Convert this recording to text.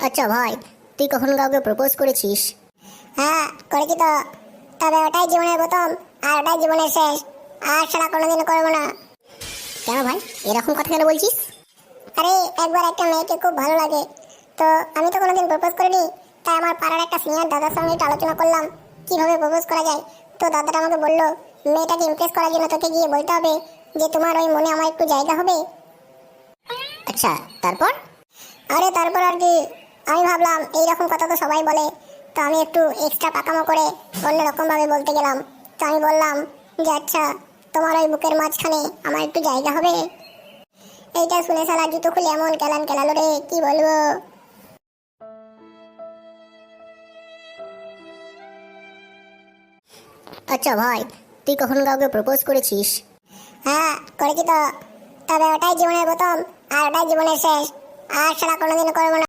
আচ্ছা ভাই, তুই কখন কাউকে প্রপোজ করেছিস? হ্যাঁ করেছি তো, তবে ওটাই জীবনের প্রথম আর ওটাই জীবনের শেষ। আর সেটা কোনোদিনও করবো না। কেন ভাই, এরকম কথা কেন বলছিস? আরে একবার একটা মেয়েকে খুব ভালো লাগে, তো আমি তো কোনোদিন প্রপোজ করিনি। তাই আমার পাড়ার একটা সিনিয়র দাদার সঙ্গে একটু আলোচনা করলাম কিভাবে প্রপোজ করা যায়। তো দাদাটা আমাকে বললো, মেয়েটাকে ইমপ্রেস করার জন্য তোকে গিয়ে বলতে হবে যে তোমার ওই মনে আমার একটু জায়গা হবে। আচ্ছা, তারপর? আরে তারপর আর কি, আমি ভাবলাম এইরকম কথা তো সবাই বলে, তো আমি একটু এক্সট্রা পাকামো করে অন্যরকম ভাবে বলতে গেলাম। তো আমি বললাম যে আচ্ছা, তোমার ওই বুকের মাঝখানে আমার একটু জায়গা হবে। এইটা শুনে শালা জুতো খুলে এমন কেলান কেলালো রে, কি বলবো। আচ্ছা ভাই, তুই কখন কাউকে প্রপোজ করেছিস? হ্যাঁ করেছি তো, তবে ওটাই জীবনের প্রথম আর ওটাই জীবনের শেষ। আর সেটা কোনোদিনও করবো না।